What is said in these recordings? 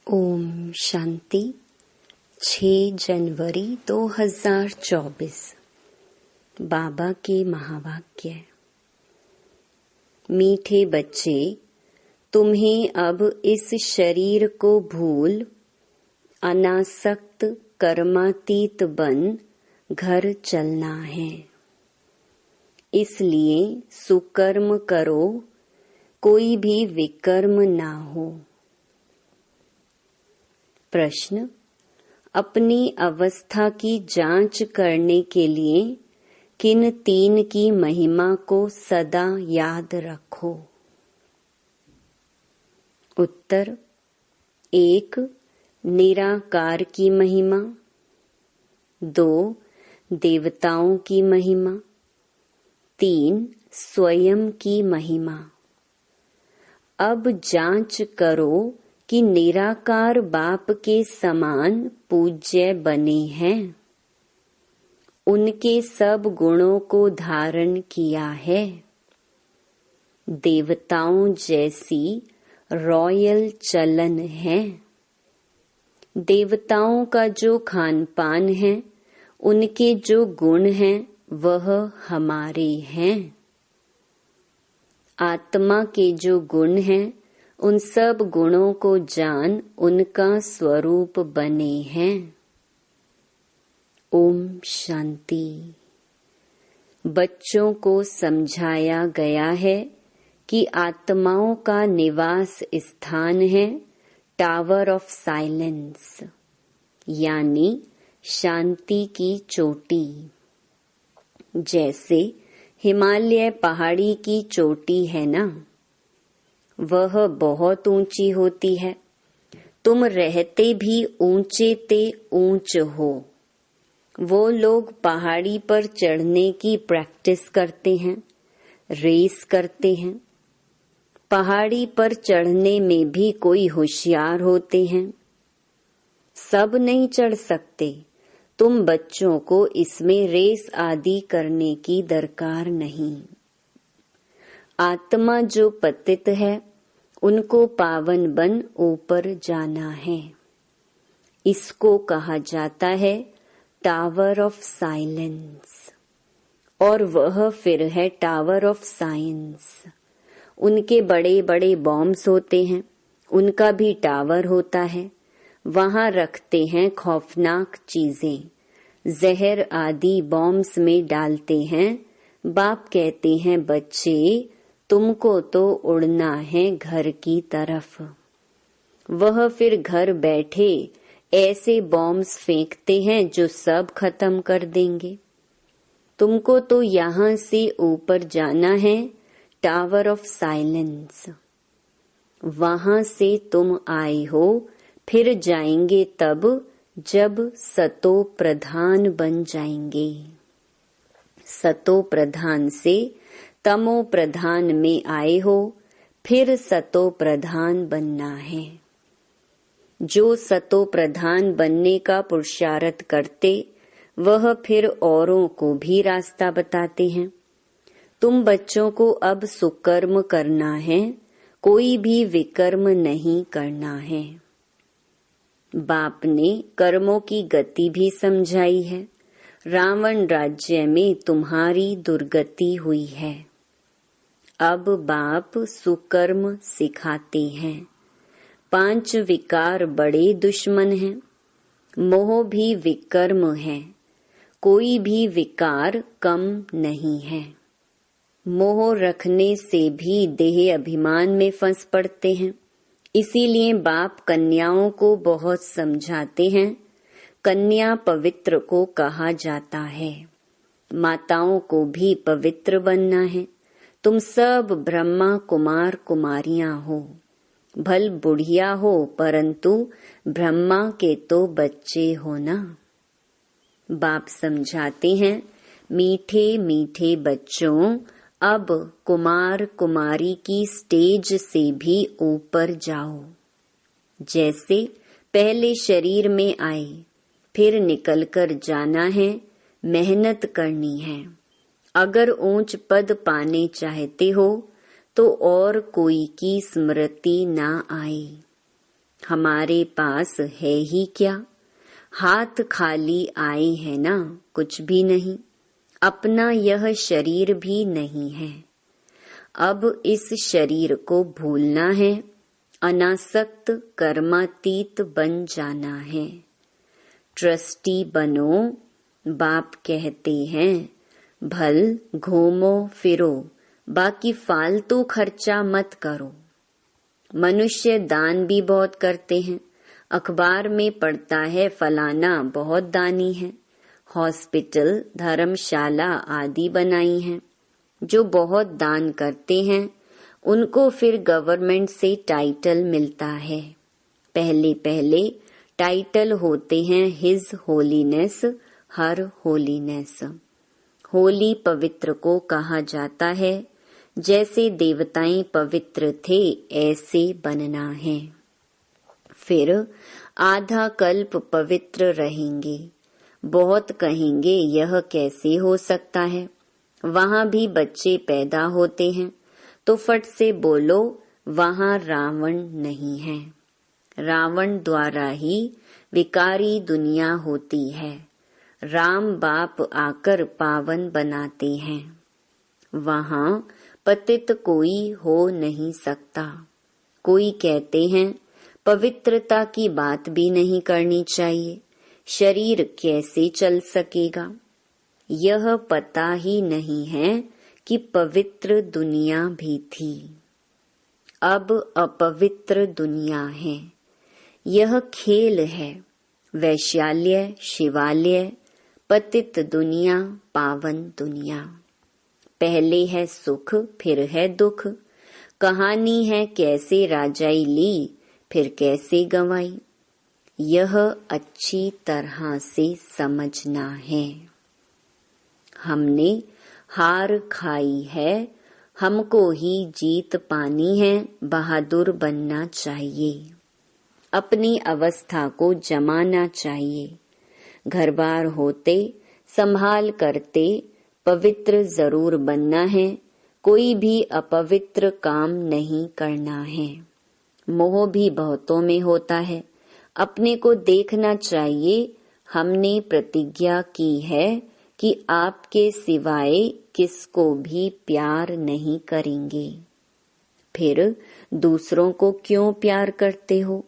ओम शांति। 6 जनवरी 2024। बाबा के महावाक्य। मीठे बच्चे, तुम्हें अब इस शरीर को भूल अनासक्त कर्मातीत बन घर चलना है। इसलिए सुकर्म करो, कोई भी विकर्म ना हो। प्रश्न: अपनी अवस्था की जांच करने के लिए किन 3 की महिमा को सदा याद रखो? उत्तर: 1. निराकार की महिमा। 2. देवताओं की महिमा। 3. स्वयं की महिमा। अब जांच करो कि निराकार बाप के समान पूज्य बने हैं। उनके सब गुणों को धारण किया है। देवताओं जैसी रॉयल चलन है। देवताओं का जो खान पान है, उनके जो गुण हैं, वह हमारे हैं। आत्मा के जो गुण हैं, उन सब गुणों को जान उनका स्वरूप बने हैं। ओम शांति। बच्चों को समझाया गया है कि आत्माओं का निवास स्थान है टावर ऑफ साइलेंस, यानी शांति की चोटी। जैसे हिमालय पहाड़ी की चोटी है ना, वह बहुत ऊंची होती है। तुम रहते भी ऊंचे ते ऊंच हो। वो लोग पहाड़ी पर चढ़ने की प्रैक्टिस करते हैं, रेस करते हैं। पहाड़ी पर चढ़ने में भी कोई होशियार होते हैं। सब नहीं चढ़ सकते। तुम बच्चों को इसमें रेस आदि करने की दरकार नहीं। आत्मा जो पतित है, उनको पावन बन ऊपर जाना है। इसको कहा जाता है टावर ऑफ साइलेंस। और वह फिर है टावर ऑफ साइंस। उनके बड़े बड़े बॉम्ब्स होते हैं, उनका भी टावर होता है। वहां रखते हैं खौफनाक चीजें, जहर आदि बॉम्ब्स में डालते हैं। बाप कहते हैं, बच्चे तुमको तो उड़ना है घर की तरफ। वह फिर घर बैठे ऐसे बॉम्ब्स फेंकते हैं जो सब खत्म कर देंगे। तुमको तो यहाँ से ऊपर जाना है टावर ऑफ साइलेंस। वहां से तुम आए हो, फिर जाएंगे तब जब सतो प्रधान बन जाएंगे। सतो प्रधान से तमो प्रधान में आए हो, फिर सतो प्रधान बनना है। जो सतो प्रधान बनने का पुरुषार्थ करते, वह फिर औरों को भी रास्ता बताते हैं। तुम बच्चों को अब सुकर्म करना है, कोई भी विकर्म नहीं करना है। बाप ने कर्मों की गति भी समझाई है। रावण राज्य में तुम्हारी दुर्गति हुई है। अब बाप सुकर्म सिखाते हैं। 5 विकार बड़े दुश्मन हैं। मोह भी विकर्म है। कोई भी विकार कम नहीं है। मोह रखने से भी देह अभिमान में फंस पड़ते हैं। इसीलिए बाप कन्याओं को बहुत समझाते हैं। कन्या पवित्र को कहा जाता है। माताओं को भी पवित्र बनना है। तुम सब ब्रह्मा कुमार कुमारियां हो। भल बुढ़िया हो, परंतु ब्रह्मा के तो बच्चे हो ना। बाप समझाते हैं, मीठे मीठे बच्चों, अब कुमार कुमारी की स्टेज से भी ऊपर जाओ। जैसे पहले शरीर में आए, फिर निकलकर जाना है, मेहनत करनी है। अगर ऊंच पद पाने चाहते हो, तो और कोई की स्मृति ना आए। हमारे पास है ही क्या, हाथ खाली आए हैं ना, कुछ भी नहीं, अपना यह शरीर भी नहीं है। अब इस शरीर को भूलना है, अनासक्त कर्मातीत बन जाना है। ट्रस्टी बनो, बाप कहते हैं, भल घूमो फिरो, बाकी फालतू खर्चा मत करो। मनुष्य दान भी बहुत करते हैं, अखबार में पढ़ता है फलाना बहुत दानी है, हॉस्पिटल धर्मशाला आदि बनाई हैं। जो बहुत दान करते हैं उनको फिर गवर्नमेंट से टाइटल मिलता है। पहले पहले टाइटल होते हैं हिज होलीनेस, हर होलीनेस। होली पवित्र को कहा जाता है, जैसे देवताएं पवित्र थे ऐसे बनना है। फिर आधा कल्प पवित्र रहेंगे। बहुत कहेंगे यह कैसे हो सकता है, वहां भी बच्चे पैदा होते हैं, तो फट से बोलो वहां रावण नहीं है। रावण द्वारा ही विकारी दुनिया होती है, राम बाप आकर पावन बनाते हैं। वहां पतित कोई हो नहीं सकता। कोई कहते हैं पवित्रता की बात भी नहीं करनी चाहिए, शरीर कैसे चल सकेगा। यह पता ही नहीं है कि पवित्र दुनिया भी थी, अब अपवित्र दुनिया है। यह खेल है, वैश्यालय शिवालय, पतित दुनिया पावन दुनिया। पहले है सुख फिर है दुख, कहानी है कैसे राजाई ली फिर कैसे गंवाई। यह अच्छी तरह से समझना है। हमने हार खाई है, हमको ही जीत पानी है, बहादुर बनना चाहिए। अपनी अवस्था को जमाना चाहिए। घर बार होते संभाल करते पवित्र जरूर बनना है, कोई भी अपवित्र काम नहीं करना है। मोह भी बहुतों में होता है, अपने को देखना चाहिए। हमने प्रतिज्ञा की है कि आपके सिवाय किसको भी प्यार नहीं करेंगे। फिर दूसरों को क्यों प्यार करते हो?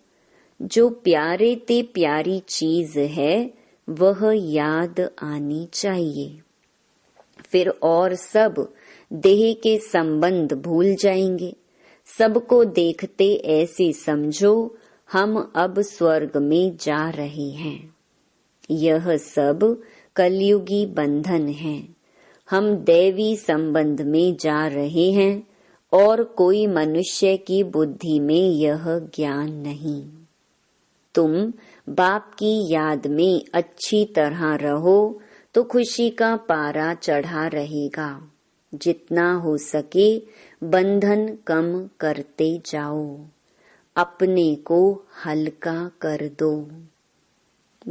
जो प्यारे ते प्यारी चीज है वह याद आनी चाहिए। फिर और सब देह के संबंध भूल जाएंगे। सबको देखते ऐसे समझो हम अब स्वर्ग में जा रहे हैं। यह सब कलयुगी बंधन है। हम दैवी संबंध में जा रहे हैं और कोई मनुष्य की बुद्धि में यह ज्ञान नहीं। तुम बाप की याद में अच्छी तरह रहो तो खुशी का पारा चढ़ा रहेगा। जितना हो सके बंधन कम करते जाओ, अपने को हल्का कर दो।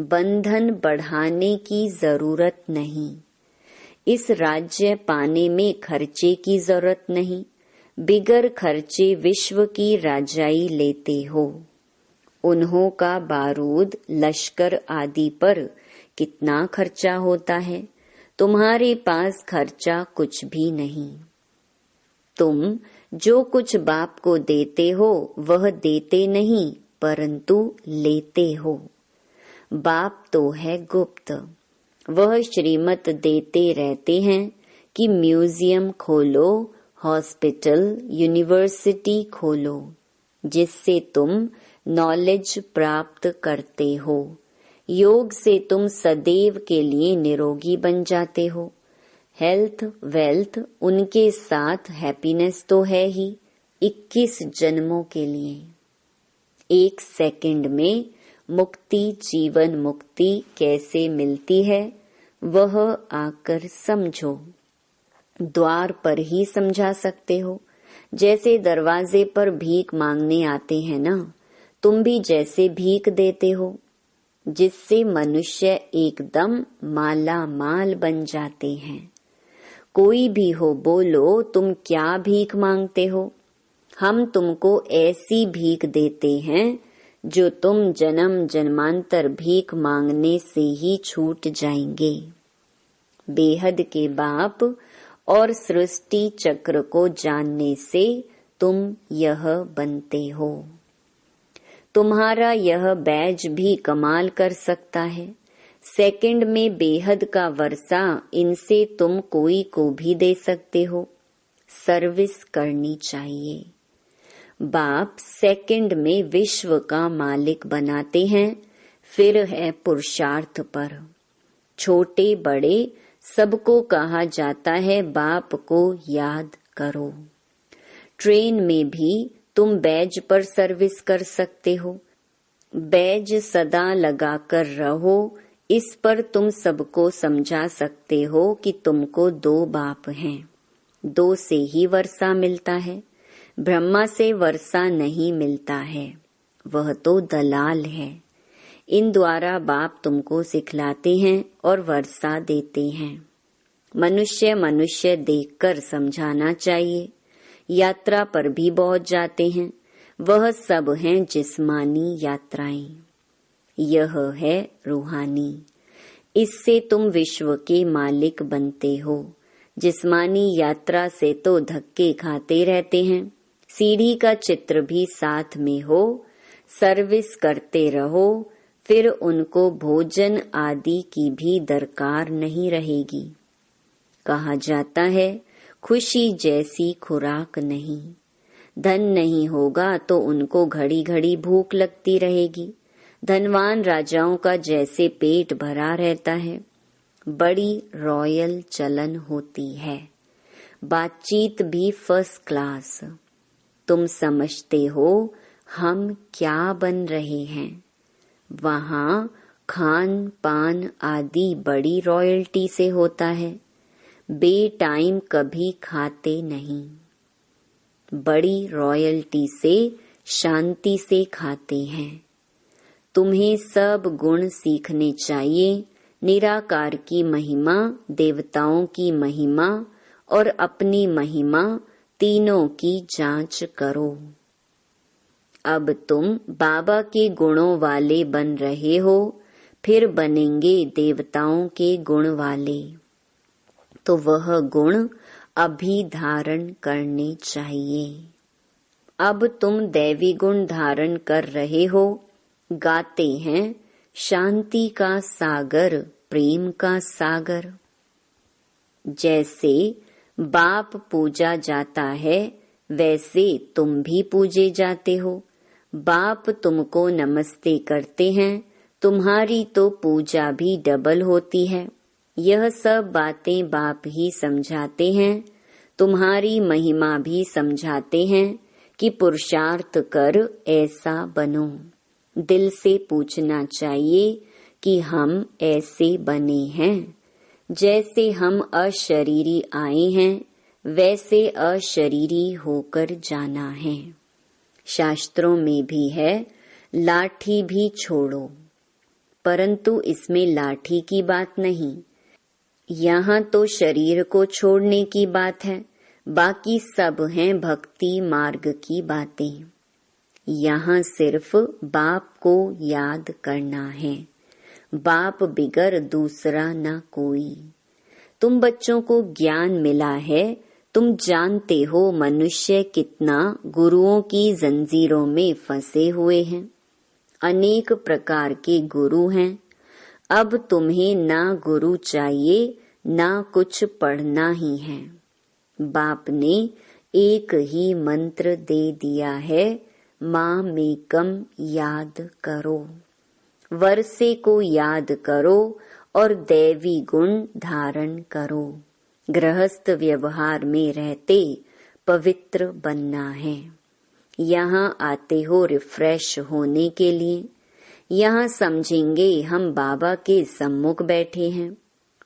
बंधन बढ़ाने की जरूरत नहीं। इस राज्य पाने में खर्चे की जरूरत नहीं। बिगर खर्चे विश्व की राजाई लेते हो। उन्हों का बारूद लश्कर आदि पर कितना खर्चा होता है, तुम्हारे पास खर्चा कुछ भी नहीं। तुम जो कुछ बाप को देते हो वह देते नहीं परंतु लेते हो। बाप तो है गुप्त, वह श्रीमत देते रहते हैं कि म्यूजियम खोलो, हॉस्पिटल, यूनिवर्सिटी खोलो, जिससे तुम नॉलेज प्राप्त करते हो। योग से तुम सदैव के लिए निरोगी बन जाते हो। हेल्थ वेल्थ उनके साथ हैप्पीनेस तो है ही 21 जन्मों के लिए। 1 सेकंड में मुक्ति, जीवन मुक्ति कैसे मिलती है वह आकर समझो। द्वार पर ही समझा सकते हो। जैसे दरवाजे पर भीख मांगने आते हैं ना, तुम भी जैसे भीख देते हो, जिससे मनुष्य एकदम माला माल बन जाते हैं। कोई भी हो बोलो तुम क्या भीख मांगते हो। हम तुमको ऐसी भीख देते हैं जो तुम जन्म जन्मांतर भीख मांगने से ही छूट जाएंगे। बेहद के बाप और सृष्टि चक्र को जानने से तुम यह बनते हो। तुम्हारा यह बैज भी कमाल कर सकता है। सेकंड में बेहद का वर्षा इनसे तुम कोई को भी दे सकते हो। सर्विस करनी चाहिए। बाप सेकंड में विश्व का मालिक बनाते हैं, फिर है पुरुषार्थ पर। छोटे बड़े सबको कहा जाता है बाप को याद करो। ट्रेन में भी तुम बैज पर सर्विस कर सकते हो। बैज सदा लगाकर रहो। इस पर तुम सबको समझा सकते हो कि तुमको 2 बाप हैं। 2 से ही वर्षा मिलता है। ब्रह्मा से वर्षा नहीं मिलता है, वह तो दलाल है। इन द्वारा बाप तुमको सिखलाते हैं और वर्षा देते हैं। मनुष्य मनुष्य देखकर समझाना चाहिए। यात्रा पर भी बहुत जाते हैं, वह सब हैं जिस्मानी यात्राएं। यह है रूहानी। इससे तुम विश्व के मालिक बनते हो। जिस्मानी यात्रा से तो धक्के खाते रहते हैं। सीढ़ी का चित्र भी साथ में हो। सर्विस करते रहो, फिर उनको भोजन आदि की भी दरकार नहीं रहेगी। कहा जाता है खुशी जैसी खुराक नहीं। धन नहीं होगा तो उनको घड़ी घड़ी भूख लगती रहेगी। धनवान राजाओं का जैसे पेट भरा रहता है। बड़ी रॉयल चलन होती है। बातचीत भी फर्स्ट क्लास। तुम समझते हो हम क्या बन रहे हैं। वहाँ खान पान आदि बड़ी रॉयल्टी से होता है। बेटाइम कभी खाते नहीं। बड़ी रॉयल्टी से शांति से खाते हैं। तुम्हें सब गुण सीखने चाहिए। निराकार की महिमा, देवताओं की महिमा और अपनी महिमा, तीनों की जांच करो। अब तुम बाबा के गुणों वाले बन रहे हो, फिर बनेंगे देवताओं के गुण वाले। तो वह गुण अभी धारण करने चाहिए। अब तुम दैवी गुण धारण कर रहे हो। गाते हैं शांति का सागर, प्रेम का सागर। जैसे बाप पूजा जाता है, वैसे तुम भी पूजे जाते हो। बाप तुमको नमस्ते करते हैं, तुम्हारी तो पूजा भी डबल होती है। यह सब बातें बाप ही समझाते हैं। तुम्हारी महिमा भी समझाते हैं कि पुरुषार्थ कर ऐसा बनो। दिल से पूछना चाहिए कि हम ऐसे बने हैं। जैसे हम अशरीरी आए हैं, वैसे अशरीरी होकर जाना है। शास्त्रों में भी है लाठी भी छोड़ो, परंतु इसमें लाठी की बात नहीं। यहाँ तो शरीर को छोड़ने की बात है, बाकी सब हैं भक्ति मार्ग की बातें। यहाँ सिर्फ बाप को याद करना है। बाप बिगर दूसरा न कोई। तुम बच्चों को ज्ञान मिला है। तुम जानते हो मनुष्य कितना गुरुओं की जंजीरों में फंसे हुए हैं। अनेक प्रकार के गुरु हैं। अब तुम्हें ना गुरु चाहिए, ना कुछ पढ़ना ही है। बाप ने एक ही मंत्र दे दिया है, माँ मेकम याद करो। वर्षे को याद करो और दैवी गुण धारण करो। गृहस्थ व्यवहार में रहते पवित्र बनना है। यहाँ आते हो रिफ्रेश होने के लिए। यहाँ समझेंगे हम बाबा के सम्मुख बैठे हैं।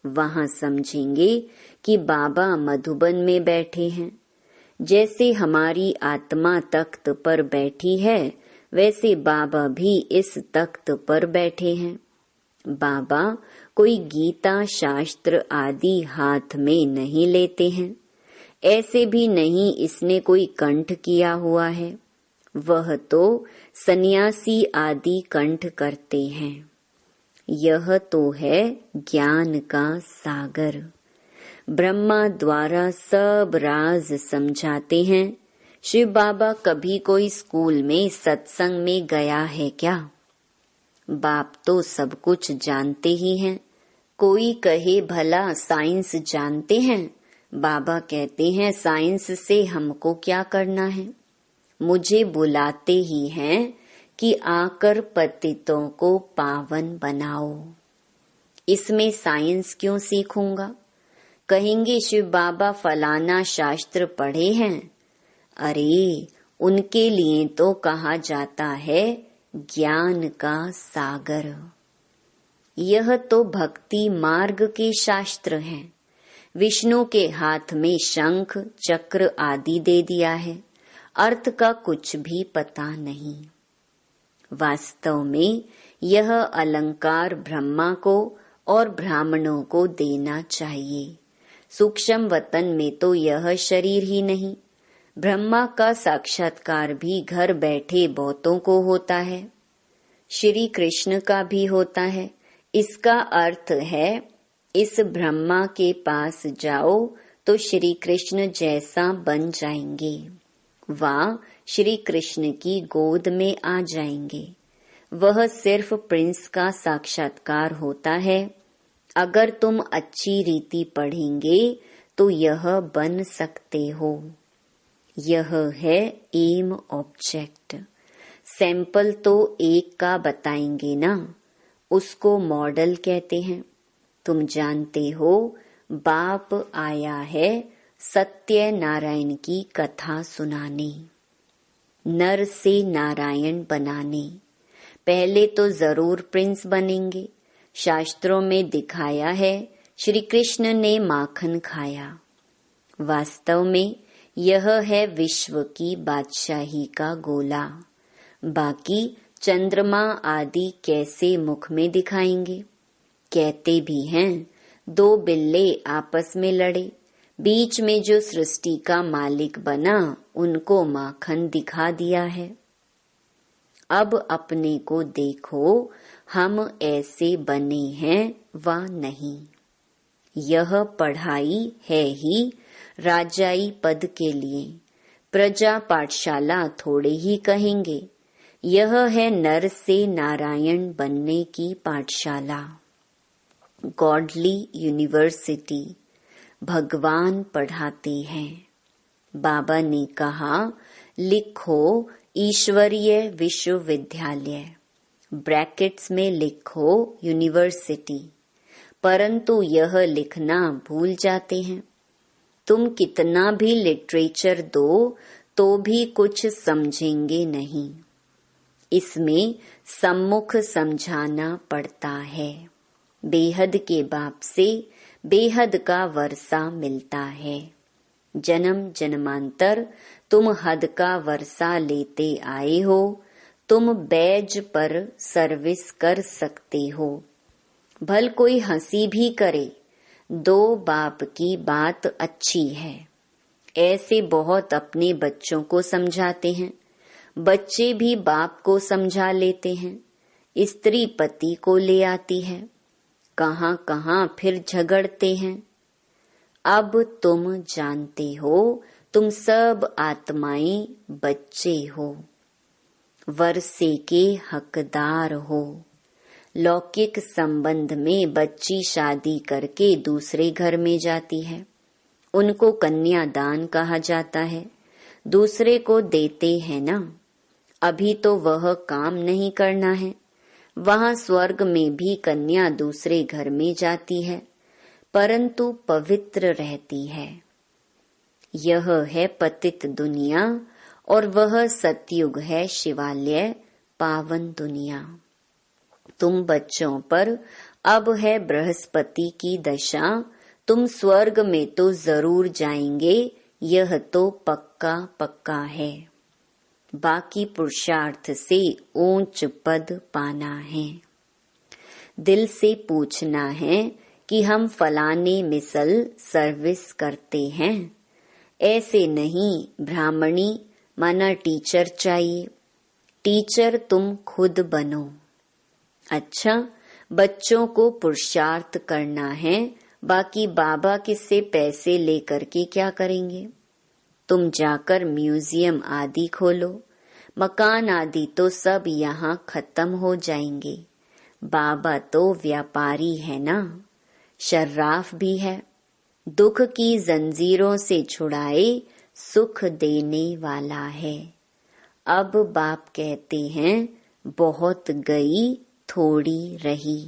वहाँ समझेंगे कि बाबा मधुबन में बैठे हैं। जैसे हमारी आत्मा तख्त पर बैठी है, वैसे बाबा भी इस तख्त पर बैठे हैं। बाबा कोई गीता शास्त्र आदि हाथ में नहीं लेते हैं। ऐसे भी नहीं इसने कोई कंठ किया हुआ है। वह तो सन्यासी आदि कंठ करते हैं। यह तो है ज्ञान का सागर। ब्रह्मा द्वारा सब राज समझाते हैं। शिव बाबा कभी कोई स्कूल में सत्संग में गया है क्या? बाप तो सब कुछ जानते ही हैं। कोई कहे भला साइंस जानते हैं। बाबा कहते हैं साइंस से हमको क्या करना है। मुझे बुलाते ही हैं कि आकर पतितों को पावन बनाओ। इसमें साइंस क्यों सीखूंगा? कहेंगे शिव बाबा फलाना शास्त्र पढ़े हैं। अरे उनके लिए तो कहा जाता है ज्ञान का सागर। यह तो भक्ति मार्ग के शास्त्र हैं। विष्णु के हाथ में शंख चक्र आदि दे दिया है, अर्थ का कुछ भी पता नहीं। वास्तव में यह अलंकार ब्रह्मा को और ब्राह्मणों को देना चाहिए। सूक्ष्म वतन में तो यह शरीर ही नहीं। ब्रह्मा का साक्षात्कार भी घर बैठे बहुतों को होता है। श्री कृष्ण का भी होता है। इसका अर्थ है इस ब्रह्मा के पास जाओ तो श्री कृष्ण जैसा बन जाएंगे। वह श्री कृष्ण की गोद में आ जाएंगे। वह सिर्फ प्रिंस का साक्षात्कार होता है। अगर तुम अच्छी रीति पढ़ेंगे तो यह बन सकते हो। यह है एम ऑब्जेक्ट। सैंपल तो एक का बताएंगे ना, उसको मॉडल कहते हैं। तुम जानते हो बाप आया है सत्य नारायण की कथा सुनाने, नर से नारायण बनाने। पहले तो जरूर प्रिंस बनेंगे। शास्त्रों में दिखाया है श्री कृष्ण ने माखन खाया। वास्तव में यह है विश्व की बादशाही का गोला। बाकी चंद्रमा आदि कैसे मुख में दिखाएंगे? कहते भी हैं दो बिल्ले आपस में लड़े, बीच में जो सृष्टि का मालिक बना उनको माखन दिखा दिया है। अब अपने को देखो, हम ऐसे बने हैं व नहीं। यह पढ़ाई है ही राजाई पद के लिए। प्रजा पाठशाला थोड़े ही कहेंगे। यह है नर से नारायण बनने की पाठशाला, गॉडली यूनिवर्सिटी। भगवान पढ़ाते हैं। बाबा ने कहा लिखो ईश्वरीय विश्वविद्यालय, ब्रैकेट्स में लिखो यूनिवर्सिटी, परंतु यह लिखना भूल जाते हैं। तुम कितना भी लिटरेचर दो तो भी कुछ समझेंगे नहीं। इसमें सम्मुख समझाना पड़ता है। बेहद के बाप से बेहद का वर्षा मिलता है। जन्म जन्मांतर तुम हद का वर्षा लेते आए हो। तुम बैज पर सर्विस कर सकते हो। भल कोई हंसी भी करे, दो बाप की बात अच्छी है। ऐसे बहुत अपने बच्चों को समझाते हैं। बच्चे भी बाप को समझा लेते हैं। स्त्री पति को ले आती है। कहाँ कहाँ फिर झगड़ते हैं। अब तुम जानते हो तुम सब आत्माएं बच्चे हो, वर्षे के हकदार हो। लौकिक संबंध में बच्ची शादी करके दूसरे घर में जाती है। उनको कन्यादान कहा जाता है। दूसरे को देते हैं ना। अभी तो वह काम नहीं करना है। वहाँ स्वर्ग में भी कन्या दूसरे घर में जाती है, परंतु पवित्र रहती है। यह है पतित दुनिया और वह सतयुग है शिवालय, पावन दुनिया। तुम बच्चों पर अब है बृहस्पति की दशा। तुम स्वर्ग में तो जरूर जाएंगे, यह तो पक्का पक्का है। बाकी पुरुषार्थ से ऊंच पद पाना है। दिल से पूछना है कि हम फलाने मिसल सर्विस करते हैं। ऐसे नहीं ब्राह्मणी माना टीचर चाहिए। टीचर तुम खुद बनो। अच्छा, बच्चों को पुरुषार्थ करना है, बाकी बाबा किससे पैसे लेकर के क्या करेंगे? तुम जाकर म्यूजियम आदि खोलो। मकान आदि तो सब यहाँ खत्म हो जाएंगे। बाबा तो व्यापारी है ना, शर्राफ भी है। दुख की जंजीरों से छुड़ाए सुख देने वाला है। अब बाप कहते हैं बहुत गई थोड़ी रही।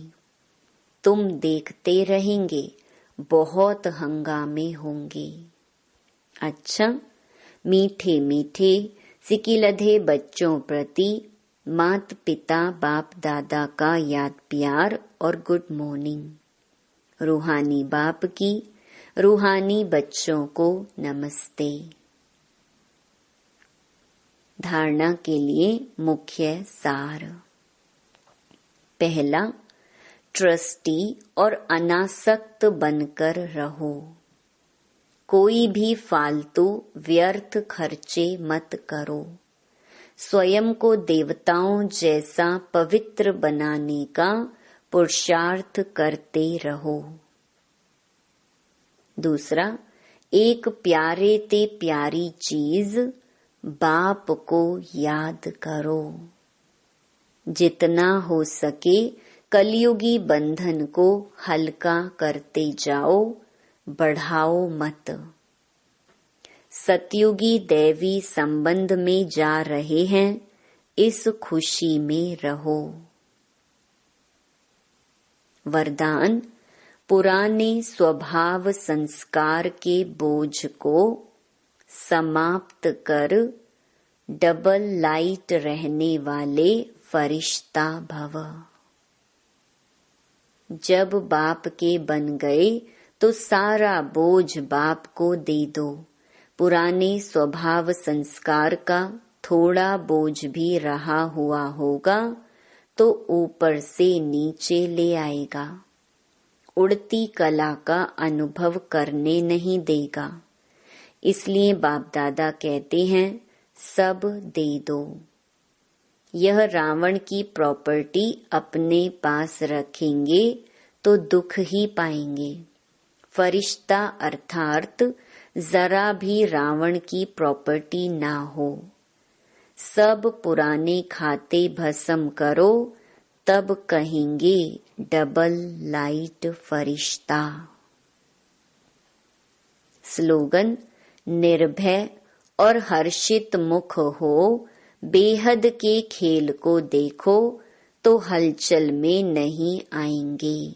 तुम देखते रहेंगे बहुत हंगामे होंगे। अच्छा, मीठे मीठे सिकिलधे बच्चों प्रति मात पिता बाप दादा का याद प्यार और गुड मॉर्निंग। रूहानी बाप की रूहानी बच्चों को नमस्ते। धारणा के लिए मुख्य सार। पहला, ट्रस्टी और अनासक्त बनकर रहो। कोई भी फालतू व्यर्थ खर्चे मत करो। स्वयं को देवताओं जैसा पवित्र बनाने का पुरुषार्थ करते रहो। दूसरा, एक प्यारे ते प्यारी चीज बाप को याद करो। जितना हो सके कलयुगी बंधन को हल्का करते जाओ, बढ़ाओ मत। सतयुगी दैवी संबंध में जा रहे हैं, इस खुशी में रहो। वरदान, पुराने स्वभाव संस्कार के बोझ को समाप्त कर डबल लाइट रहने वाले फरिश्ता भव। जब बाप के बन गए तो सारा बोझ बाप को दे दो। पुराने स्वभाव संस्कार का थोड़ा बोझ भी रहा हुआ होगा तो ऊपर से नीचे ले आएगा। उड़ती कला का अनुभव करने नहीं देगा। इसलिए बाप दादा कहते हैं सब दे दो। यह रावण की प्रॉपर्टी अपने पास रखेंगे तो दुख ही पाएंगे। फरिश्ता अर्थात जरा भी रावण की प्रॉपर्टी ना हो। सब पुराने खाते भस्म करो, तब कहेंगे डबल लाइट फरिश्ता। स्लोगन, निर्भय और हर्षित मुख हो, बेहद के खेल को देखो तो हलचल में नहीं आएंगे।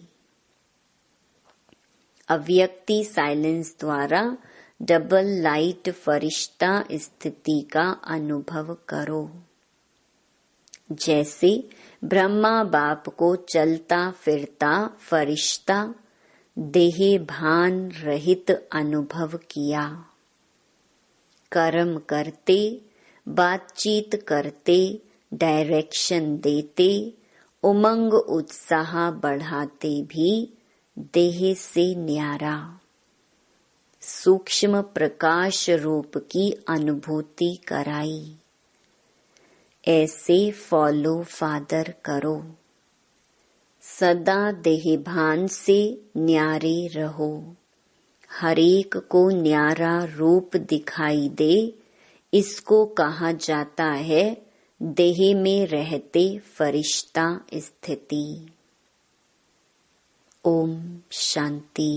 अव्यक्ति साइलेंस द्वारा डबल लाइट फरिश्ता स्थिति का अनुभव करो। जैसे ब्रह्मा बाप को चलता फिरता फरिश्ता देह भान रहित अनुभव किया। कर्म करते, बातचीत करते, डायरेक्शन देते, उमंग उत्साह बढ़ाते भी देह से न्यारा सूक्ष्म प्रकाश रूप की अनुभूति कराई। ऐसे फॉलो फादर करो। सदा देहभान से न्यारे रहो। हरेक को न्यारा रूप दिखाई दे, इसको कहा जाता है देह में रहते फरिश्ता स्थिति। ओम शांति।